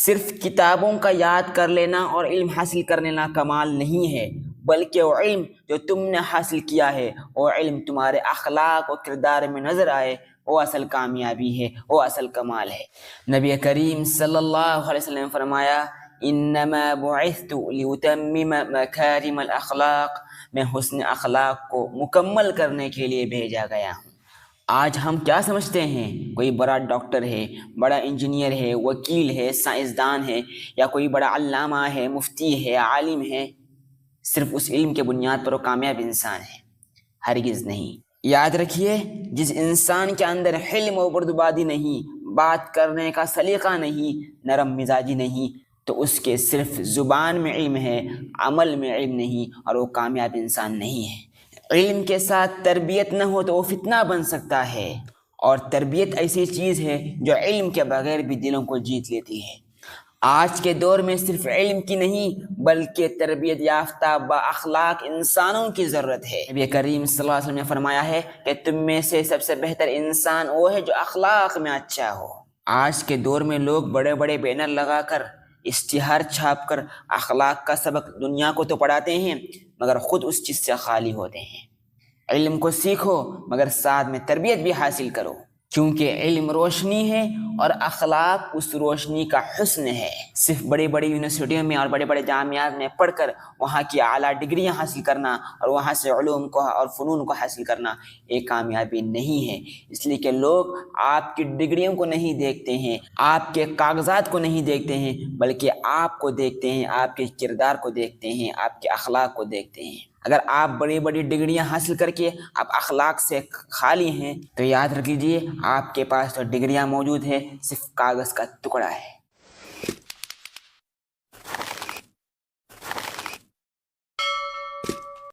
صرف کتابوں کا یاد کر لینا اور علم حاصل کر لینا کمال نہیں ہے، بلکہ وہ علم جو تم نے حاصل کیا ہے، وہ علم تمہارے اخلاق و کردار میں نظر آئے، وہ اصل کامیابی ہے، وہ اصل کمال ہے۔ نبی کریم صلی اللہ علیہ وسلم نے فرمایا، انما بعثت لاتمم مکارم الاخلاق، میں حسن اخلاق کو مکمل کرنے کے لیے بھیجا گیا ہوں۔ آج ہم کیا سمجھتے ہیں؟ کوئی بڑا ڈاکٹر ہے، بڑا انجینئر ہے، وکیل ہے، سائنسدان ہے، یا کوئی بڑا علامہ ہے، مفتی ہے، عالم ہے، صرف اس علم کے بنیاد پر وہ کامیاب انسان ہے؟ ہرگز نہیں۔ یاد رکھیے، جس انسان کے اندر حلم و بردباری نہیں، بات کرنے کا سلیقہ نہیں، نرم مزاجی نہیں، تو اس کے صرف زبان میں علم ہے، عمل میں علم نہیں، اور وہ کامیاب انسان نہیں ہے۔ علم کے ساتھ تربیت نہ ہو تو وہ فتنہ بن سکتا ہے، اور تربیت ایسی چیز ہے جو علم کے بغیر بھی دلوں کو جیت لیتی ہے۔ آج کے دور میں صرف علم کی نہیں بلکہ تربیت یافتہ با اخلاق انسانوں کی ضرورت ہے۔ نبی کریم صلی اللہ علیہ وسلم نے فرمایا ہے کہ تم میں سے سب سے بہتر انسان وہ ہے جو اخلاق میں اچھا ہو۔ آج کے دور میں لوگ بڑے بڑے بینر لگا کر، اشتہار چھاپ کر اخلاق کا سبق دنیا کو تو پڑھاتے ہیں، مگر خود اس چیز سے خالی ہوتے ہیں۔ علم کو سیکھو مگر ساتھ میں تربیت بھی حاصل کرو، کیونکہ علم روشنی ہے اور اخلاق اس روشنی کا حسن ہے۔ صرف بڑی بڑی یونیورسٹیوں میں اور بڑے بڑے جامعات میں پڑھ کر وہاں کی اعلیٰ ڈگریاں حاصل کرنا اور وہاں سے علوم کو اور فنون کو حاصل کرنا ایک کامیابی نہیں ہے، اس لیے کہ لوگ آپ کی ڈگریوں کو نہیں دیکھتے ہیں، آپ کے کاغذات کو نہیں دیکھتے ہیں، بلکہ آپ کو دیکھتے ہیں، آپ کے کردار کو دیکھتے ہیں، آپ کے اخلاق کو دیکھتے ہیں۔ اگر آپ بڑی بڑی ڈگریاں حاصل کر کے آپ اخلاق سے خالی ہیں تو یاد رکھ لیجیے، آپ کے پاس تو ڈگریاں موجود ہیں، صرف کاغذ کا ٹکڑا ہے۔